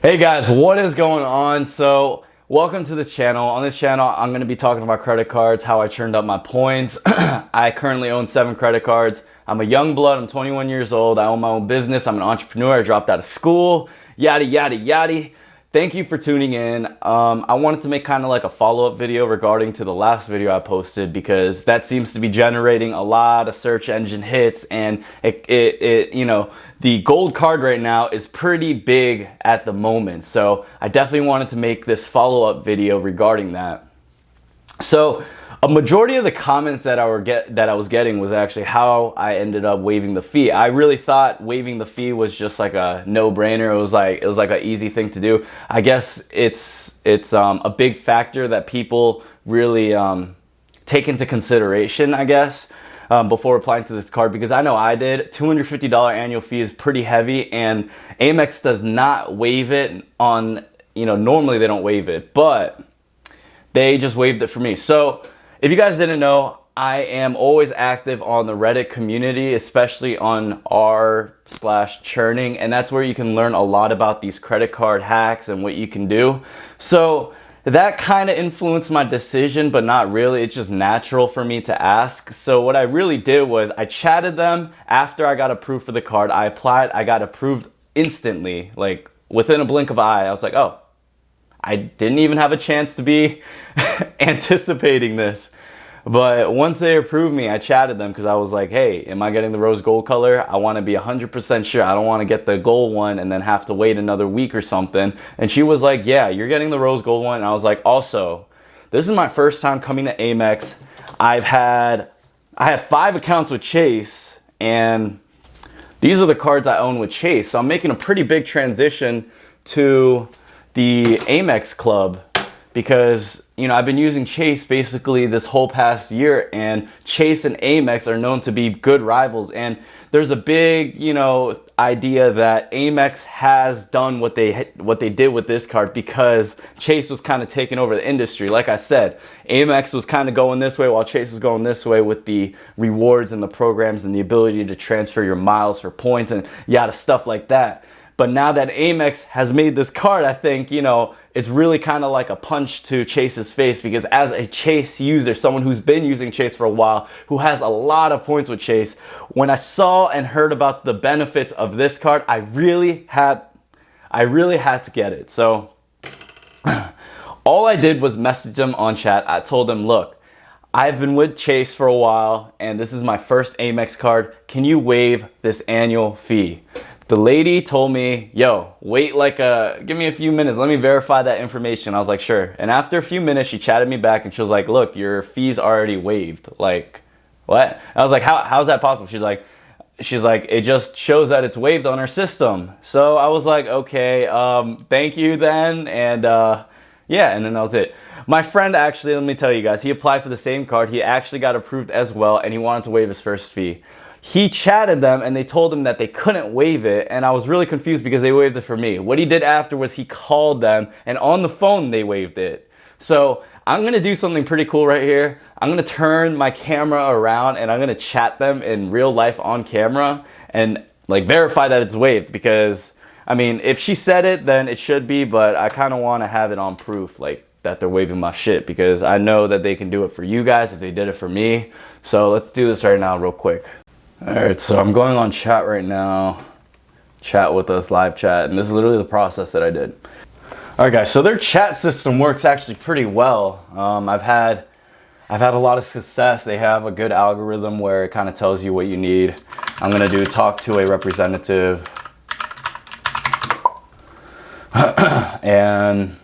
Hey guys, what is going on? So welcome to this channel. On this channel, I'm going to be talking about credit cards, how I churned up my points. I currently own 7 credit cards. I'm a young blood. I'm 21 years old. I own my own business. I'm an entrepreneur. I dropped out of school. Yada, yada, yada. Thank you for tuning in. I wanted to make kind of like a follow-up video regarding to the last video I posted because that seems to be generating a lot of search engine hits, and the gold card right now is pretty big at the moment. So I definitely wanted to make this follow-up video regarding that. So a majority of the comments that I was getting was actually how I ended up waiving the fee. I really thought waiving the fee was just like a no-brainer. It was like an easy thing to do. I guess it's a big factor that people really take into consideration, I guess, before applying to this card, because I know I did. $250 annual fee is pretty heavy, and Amex does not waive it on, normally they don't waive it, but they just waived it for me. So if you guys didn't know, I am always active on the Reddit community, especially on r/churning, and that's where you can learn a lot about these credit card hacks and what you can do. So that kind of influenced my decision, but not really. It's just natural for me to ask. So what I really did was I chatted them after I got approved for the card. I applied, I got approved instantly, like within a blink of an eye. I was like, oh, I didn't even have a chance to be anticipating this. But once they approved me, I chatted them because I was like, hey, am I getting the rose gold color? I want to be 100% sure. I don't want to get the gold one and then have to wait another week or something. And she was like, yeah, you're getting the rose gold one. And I was like, also, this is my first time coming to Amex. I have 5 accounts with Chase, and these are the cards I own with Chase. So I'm making a pretty big transition to the Amex club because, I've been using Chase basically this whole past year, and Chase and Amex are known to be good rivals. And there's a big, idea that Amex has done what they did with this card because Chase was kind of taking over the industry. Like I said, Amex was kind of going this way while Chase was going this way with the rewards and the programs and the ability to transfer your miles for points and yada stuff like that. But now that Amex has made this card, I think, it's really kind of like a punch to Chase's face, because as a Chase user, someone who's been using Chase for a while, who has a lot of points with Chase, when I saw and heard about the benefits of this card, I really had to get it. So all I did was message them on chat. I told them, look, I've been with Chase for a while, and this is my first Amex card. Can you waive this annual fee? The lady told me, yo, wait give me a few minutes. Let me verify that information. I was like, sure. And after a few minutes, she chatted me back and she was like, look, your fee's already waived. Like, what? I was like, how's that possible? She's like, it just shows that it's waived on our system. So I was like, okay, thank you then. And yeah, and then that was it. My friend actually, let me tell you guys, he applied for the same card. He actually got approved as well, and he wanted to waive his first fee. He chatted them and they told him that they couldn't waive it, and I was really confused because they waived it for me. What he did after was he called them, and on the phone they waived it. So I'm gonna do something pretty cool right here. I'm gonna turn my camera around and I'm gonna chat them in real life on camera and verify that it's waived, because I mean, if she said it, then it should be, but I kind of want to have it on proof, that they're waiving my shit, because I know that they can do it for you guys if they did it for me. So let's do this right now real quick. Alright, so I'm going on chat right now. Chat with us, live chat, and this is literally the process that I did. Alright guys, so their chat system works actually pretty well. I've had a lot of success. They have a good algorithm where it kind of tells you what you need. I'm gonna do talk to a representative. And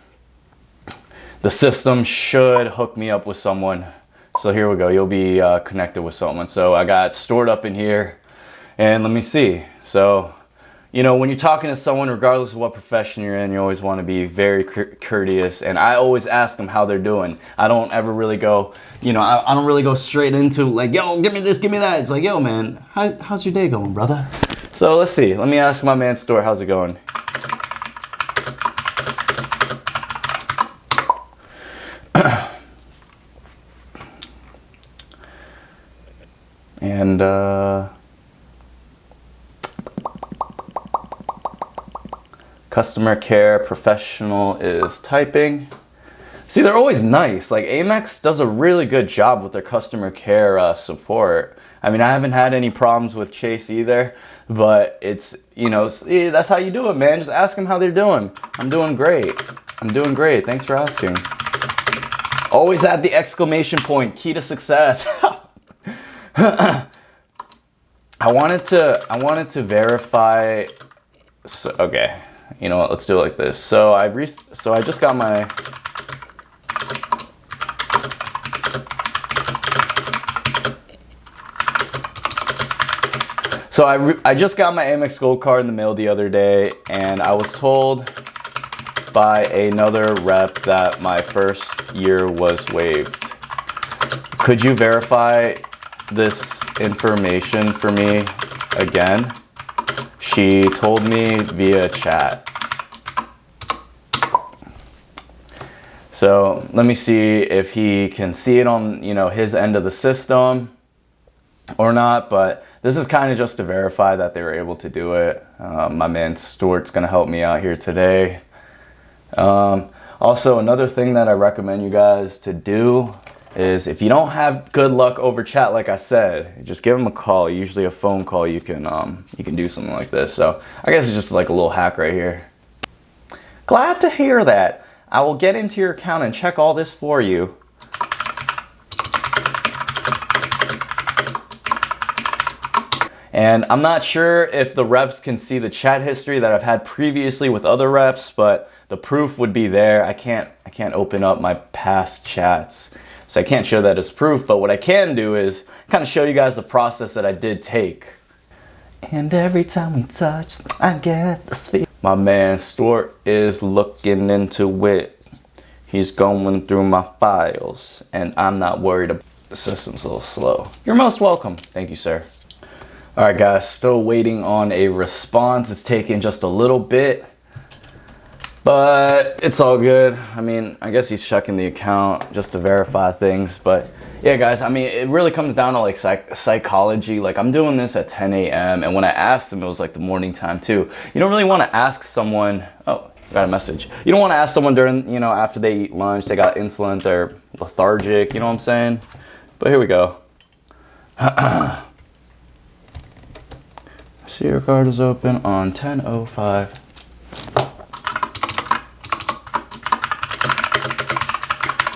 the system should hook me up with someone. So here we go, you'll be connected with someone. So I got stored up in here, and let me see. So, when you're talking to someone, regardless of what profession you're in, you always want to be very courteous. And I always ask them how they're doing. I don't ever really go, I don't really go straight into yo, give me this, give me that. It's like, yo man, how's your day going, brother? So let's see, let me ask my man Store, how's it going? And Customer care professional is typing. See, they're always nice. Like, Amex does a really good job with their customer care support. I mean, I haven't had any problems with Chase either, but it's, you know, see, that's how you do it, man. Just ask them how they're doing. I'm doing great. I'm doing great. Thanks for asking. Always add the exclamation point. Key to success. I wanted to verify. So, okay, you know what? Let's do it like this. So I just got my. So I just got my Amex Gold card in the mail the other day, and I was told by another rep that my first year was waived. Could you verify this information for me again? She told me via chat. So let me see if he can see it on, you know, his end of the system or not, but this is kind of just to verify that they were able to do it. My man Stuart's gonna help me out here today. Also, another thing that I recommend you guys to do is, if you don't have good luck over chat, like I said, just give them a call. Usually a phone call, you can do something like this. So I guess it's just like a little hack right here. Glad to hear that. I will get into your account and check all this for you. And I'm not sure if the reps can see the chat history that I've had previously with other reps, but the proof would be there. I can't open up my past chats, so I can't show that as proof. But what I can do is kind of show you guys the process that I did take. And every time we touch, I get this feeling. My man Stuart is looking into it. He's going through my files, and I'm not worried about the system's a little slow. You're most welcome. Thank you, sir. All right, guys, still waiting on a response. It's taking just a little bit, but it's all good. I mean, I guess he's checking the account just to verify things. But yeah, guys, I mean, it really comes down to like psychology. Like, I'm doing this at 10 a.m. and when I asked him, it was like the morning time too. You don't really want to ask someone, oh, I got a message. You don't want to ask someone during, you know, after they eat lunch, they got insolent, they're lethargic, you know what I'm saying? But here we go. See, your card is open on 10:05.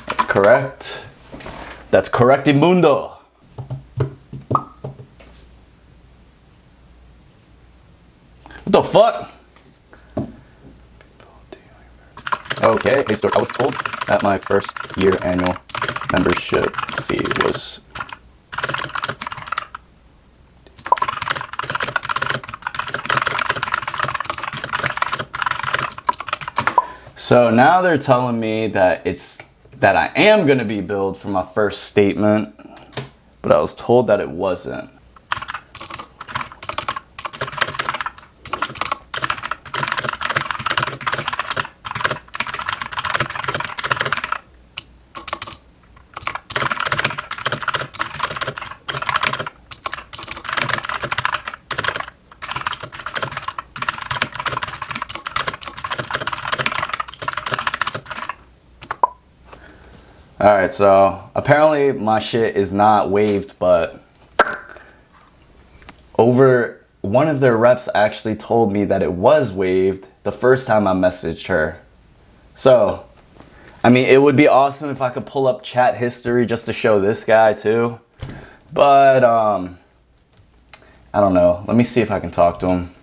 That's correct. That's correctimundo. What the fuck? Okay, hey, so I was told that my first year annual membership fee was so now they're telling me that I am gonna be billed for my first statement, but I was told that it wasn't. All right, so apparently my shit is not waived, but one of their reps actually told me that it was waived the first time I messaged her. So, I mean, it would be awesome if I could pull up chat history just to show this guy too. But, I don't know. Let me see if I can talk to him.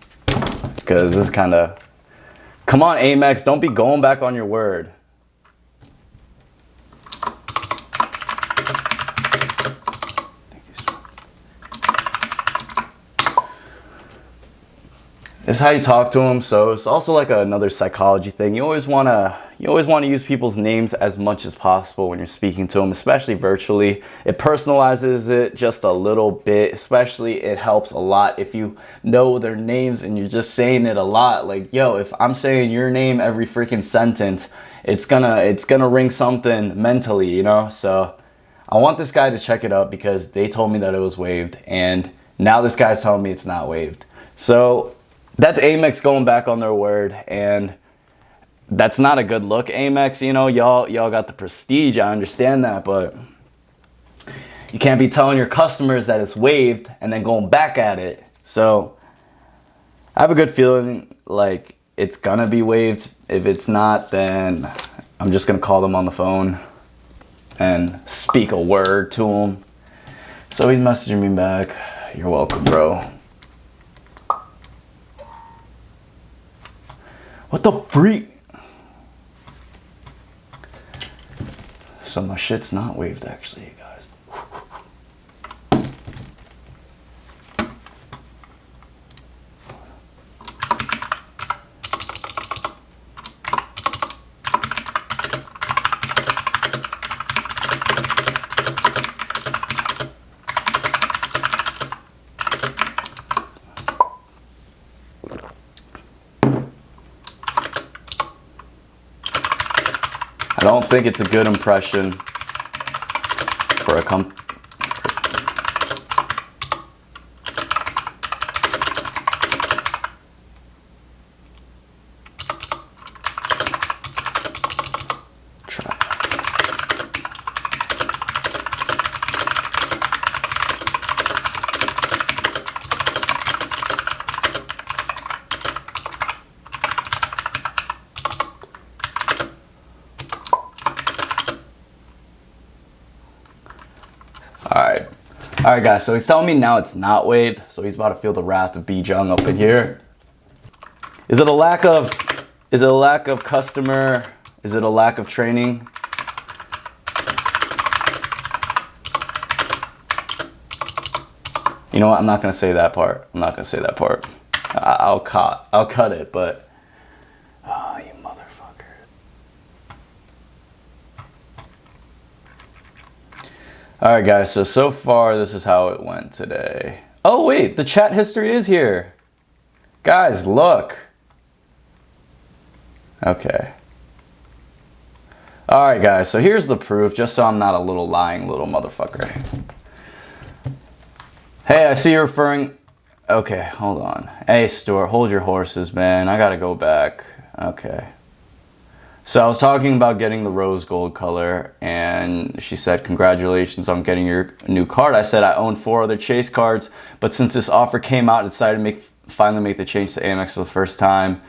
Because this is kind of... Come on, Amex, don't be going back on your word. This is how you talk to them. So it's also like another psychology thing. You always want to use people's names as much as possible when you're speaking to them, especially virtually. It personalizes it just a little bit. Especially, it helps a lot if you know their names and you're just saying it a lot. Like, yo, if I'm saying your name every freaking sentence, it's gonna ring something mentally, you know. So I want this guy to check it out because they told me that it was waived, and now this guy's telling me it's not waived. So That's Amex going back on their word, and that's not a good look, Amex. You know, y'all got the prestige. I understand that, but you can't be telling your customers that it's waived and then going back at it. So I have a good feeling like it's gonna be waived. If it's not, then I'm just gonna call them on the phone and speak a word to him. So he's messaging me back. You're welcome, bro. What the freak? So my shit's not waived, actually, you guys. I don't think it's a good impression for a company. All right, guys, so he's telling me now it's not waived, so he's about to feel the wrath of B Jung up in here. Is it a lack of customer? Is it a lack of training? You know what? I'm not gonna say that part. I'm not gonna say that part. I'll cut it, but oh, you motherfucker. All right, guys, so far this is how it went today. Oh wait, the chat history is here. Guys, look. Okay. All right, guys, so here's the proof, just so I'm not a little lying little motherfucker. Hey, I see you're referring. Okay, hold on. Hey, Stuart, hold your horses, man. I gotta go back. Okay. So I was talking about getting the rose gold color, and she said, congratulations on getting your new card. I said I own 4 other Chase cards, but since this offer came out, I decided to finally make the change to Amex for the first time.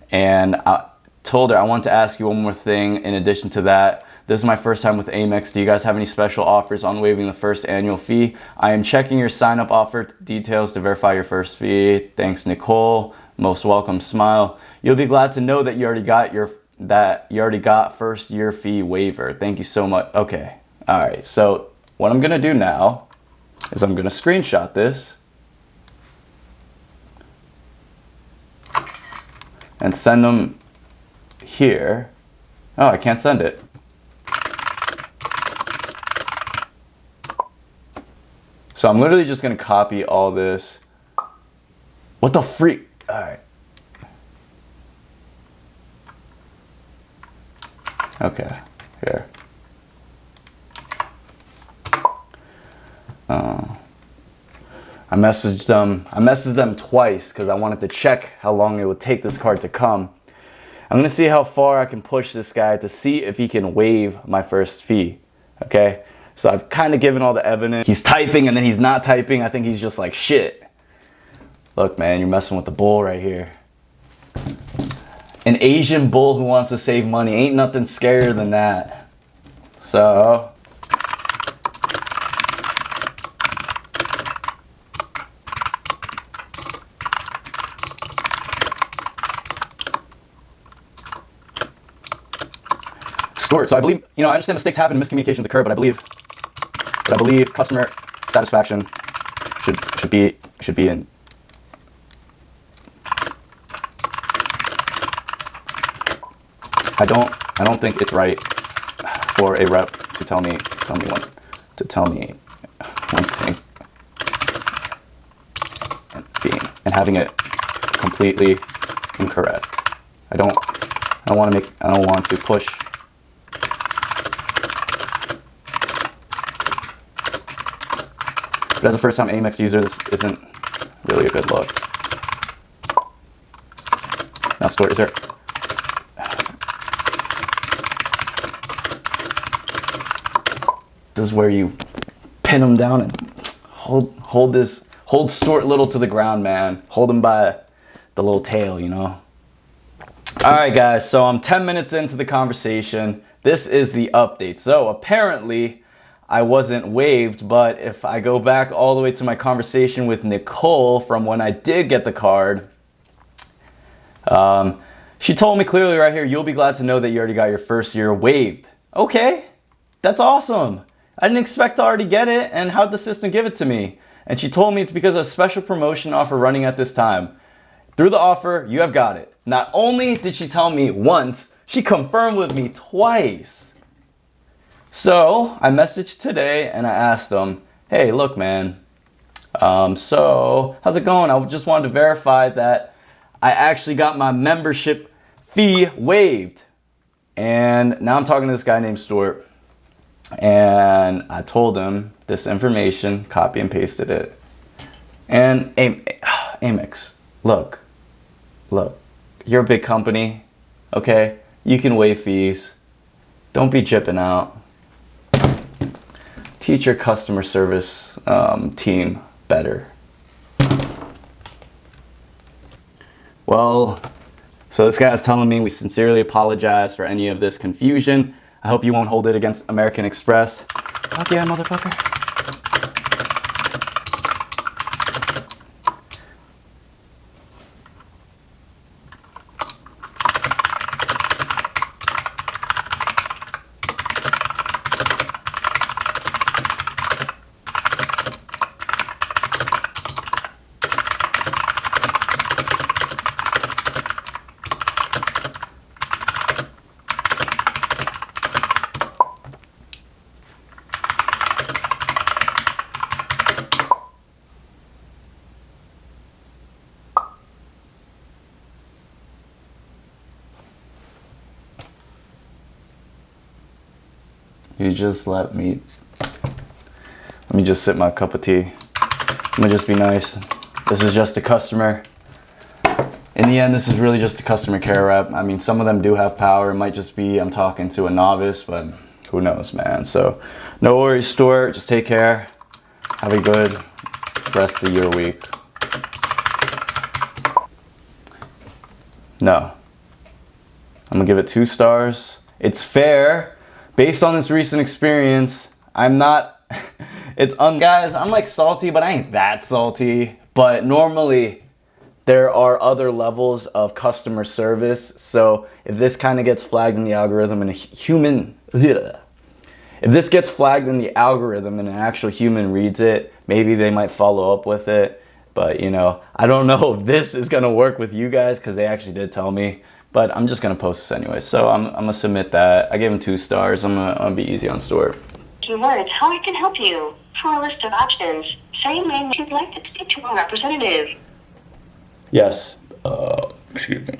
And I told her I want to ask you one more thing in addition to that. This is my first time with Amex. Do you guys have any special offers on waiving the first annual fee? I am checking your sign-up offer details to verify your first fee. Thanks, Nicole. Most welcome, smile. You'll be glad to know that you already got first year fee waiver. Thank you so much. Okay. All right. So what I'm going to do now is I'm going to screenshot this and send them here. Oh, I can't send it. So I'm literally just going to copy all this. What the freak? All right. Okay, here. I messaged them twice because I wanted to check how long it would take this card to come. I'm gonna see how far I can push this guy to see if he can waive my first fee. Okay, so I've kind of given all the evidence. He's typing and then he's not typing. I think he's just like, shit. Look, man, you're messing with the bull right here. An Asian bull who wants to save money. Ain't nothing scarier than that. So Stuart, so I believe, I understand mistakes happen, miscommunications occur, but I believe customer satisfaction should be in. I don't think it's right for a rep to tell me one thing and having it completely incorrect. I don't want to push. But as a first-time Amex user, this isn't really a good look. Now, Stuart, is there... This is where you pin him down and hold Stuart Little to the ground, man. Hold him by the little tail, you know? All right, guys, so I'm 10 minutes into the conversation. This is the update. So apparently I wasn't waived, but if I go back all the way to my conversation with Nicole from when I did get the card, she told me clearly right here, you'll be glad to know that you already got your first year waived. Okay, that's awesome. I didn't expect to already get it, and how'd the system give it to me? And she told me it's because of a special promotion offer running at this time. Through the offer, you have got it. Not only did she tell me once, she confirmed with me twice. So I messaged today and I asked them, hey, look, man, so how's it going? I just wanted to verify that I actually got my membership fee waived. And now I'm talking to this guy named Stuart. And I told him this information, copy and pasted it. And Amex, look, you're a big company, okay? You can waive fees. Don't be jipping out. Teach your customer service team better. Well, so this guy's telling me we sincerely apologize for any of this confusion. I hope you won't hold it against American Express. Fuck yeah, motherfucker. You just let me just sip my cup of tea. Let me just be nice. This is just a customer. In the end, this is really just a customer care rep. I mean, some of them do have power. It might just be I'm talking to a novice, but who knows, man. So no worries, Stuart. Just take care. Have a good rest of your week. No. I'm gonna give it 2 stars. It's fair. Based on this recent experience, I'm not, guys, I'm like salty, but I ain't that salty. But normally there are other levels of customer service. So if this kind of gets flagged in the algorithm and if this gets flagged in the algorithm and an actual human reads it, maybe they might follow up with it. But you know, I don't know if this is gonna work with you guys because they actually did tell me. But I'm just gonna post this anyway, so I'm gonna submit that. I gave him 2 stars. I'm gonna be easy on Stuart. Keywords, how I can help you. For a list of options, say your name if you'd like to speak to a representative. Yes. Excuse me.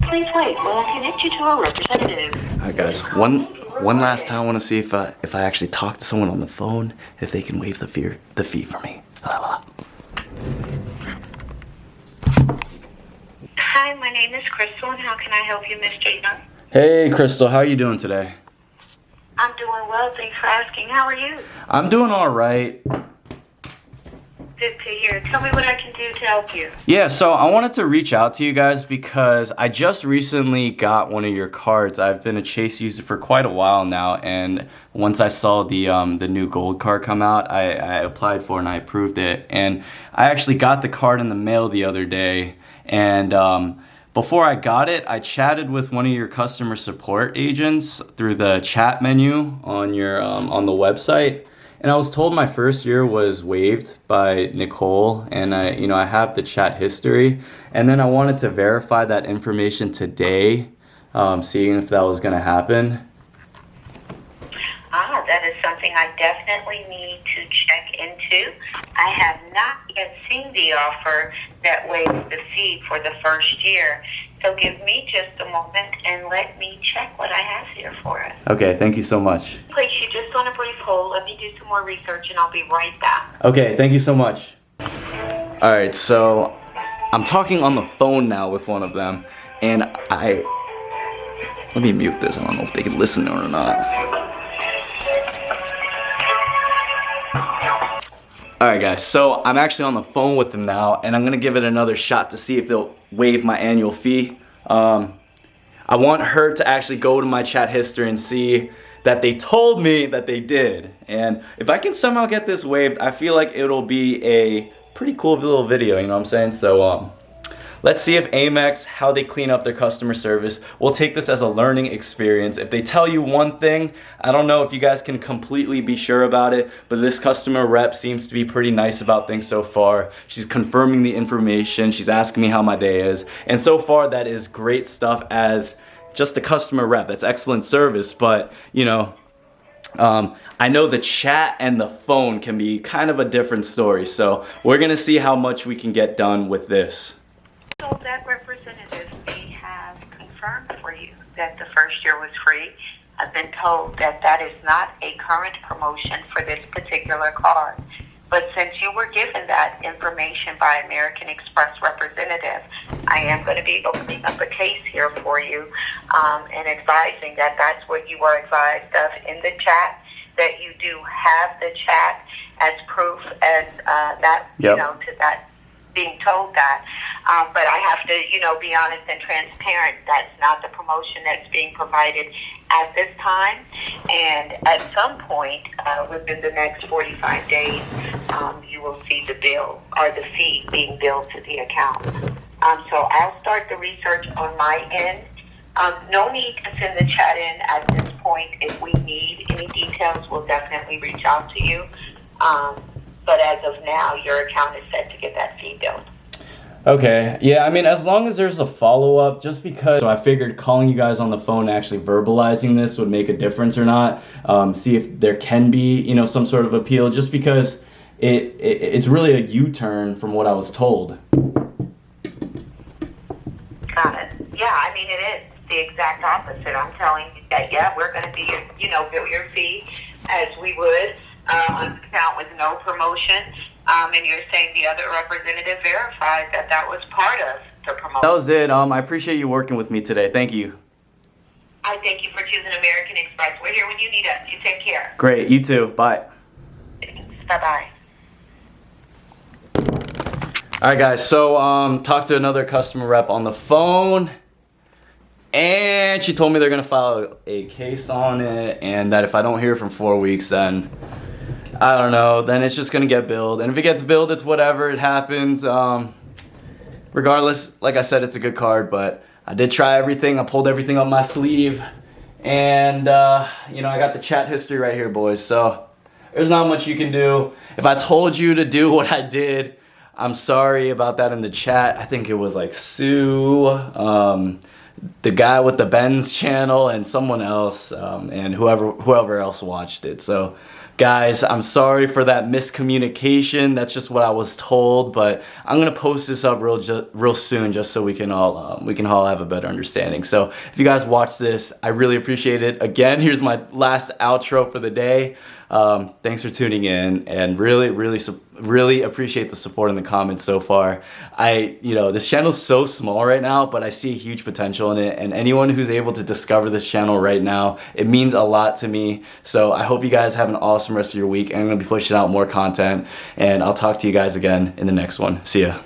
Please wait while I connect you to a representative. All right, guys. One last time, I want to see if I actually talk to someone on the phone, if they can waive the fee for me. Hi, my name is Crystal, and how can I help you, Mr. Young? Hey, Crystal. How are you doing today? I'm doing well. Thanks for asking. How are you? I'm doing all right. Good to hear. Tell me what I can do to help you. Yeah, so I wanted to reach out to you guys because I just recently got one of your cards. I've been a Chase user for quite a while now, and once I saw the new gold card come out, I applied for it and I approved it. And I actually got the card in the mail the other day, and before I got it, I chatted with one of your customer support agents through the chat menu on your on the website. And I was told my first year was waived by Nicole, and I have the chat history. And then I wanted to verify that information today, seeing if that was going to happen. That is something I definitely need to check into. I have not yet seen the offer that waives the fee for the first year. So give me just a moment and let me check what I have here for us. Okay, thank you so much. Place you just on a brief hold. Let me do some more research and I'll be right back. Okay, thank you so much. All right, so I'm talking on the phone now with one of them, and let me mute this. I don't know if they can listen or not. Alright guys, so I'm actually on the phone with them now, and I'm gonna give it another shot to see if they'll waive my annual fee. I want her to actually go to my chat history and see that they told me that they did. And if I can somehow get this waived, I feel like it'll be a pretty cool little video, you know what I'm saying? So let's see if Amex, how they clean up their customer service. We'll take this as a learning experience. If they tell you one thing, I don't know if you guys can completely be sure about it, but this customer rep seems to be pretty nice about things so far. She's confirming the information. She's asking me how my day is. And so far, that is great stuff as just a customer rep. That's excellent service, but you know, I know the chat and the phone can be kind of a different story. So we're gonna see how much we can get done with this. So that representative may have confirmed for you that the first year was free. I've been told that that is not a current promotion for this particular card. But since you were given that information by American Express representative, I am going to be opening up a case here for you and advising that that's what you were advised of in the chat, that you do have the chat as proof as that, Yep. you know, to that being told that. But I have to, you know, be honest and transparent. That's not the promotion that's being provided at this time. And at some point within the next 45 days, you will see the bill or the fee being billed to the account. So I'll start the research on my end. No need to send the chat in at this point. If we need any details, we'll definitely reach out to you. But as of now, your account is set to get that fee billed. Okay, yeah, I mean, as long as there's a follow-up, just because, so I figured calling you guys on the phone, actually verbalizing this would make a difference or not. See if there can be, you know, some sort of appeal, just because it's really a U-turn from what I was told. Got it. Yeah, I mean, it is the exact opposite. I'm telling you that, yeah, we're going to be, you know, bill your fee as we would on an account with no promotion. And you're saying the other representative verified that that was part of the promotion. That was it. I appreciate you working with me today. Thank you. I thank you for choosing American Express. We're here when you need us. You take care. Great. You too. Bye. Bye-bye. All right, guys. So, talked to another customer rep on the phone, and she told me they're gonna file a case on it, and that if I don't hear from 4 weeks, then I don't know. Then it's just gonna get billed, and if it gets billed, it's whatever. It happens. Regardless, like I said, it's a good card, but I did try everything. I pulled everything up my sleeve, and you know, I got the chat history right here, boys. So there's not much you can do. If I told you to do what I did, I'm sorry about that in the chat. I think it was like Sue, the guy with the Benz channel, and someone else, and whoever else watched it. So guys, I'm sorry for that miscommunication. That's just what I was told, but I'm gonna post this up real soon, just so we can all have a better understanding. So if you guys watch this, I really appreciate it. Again, here's my last outro for the day. Thanks for tuning in, and really appreciate the support in the comments so far. You know, this channel's so small right now, but I see a huge potential in it, and anyone who's able to discover this channel right now, it means a lot to me. So I hope you guys have an awesome rest of your week, and I'm gonna be pushing out more content, and I'll talk to you guys again in the next one. See ya.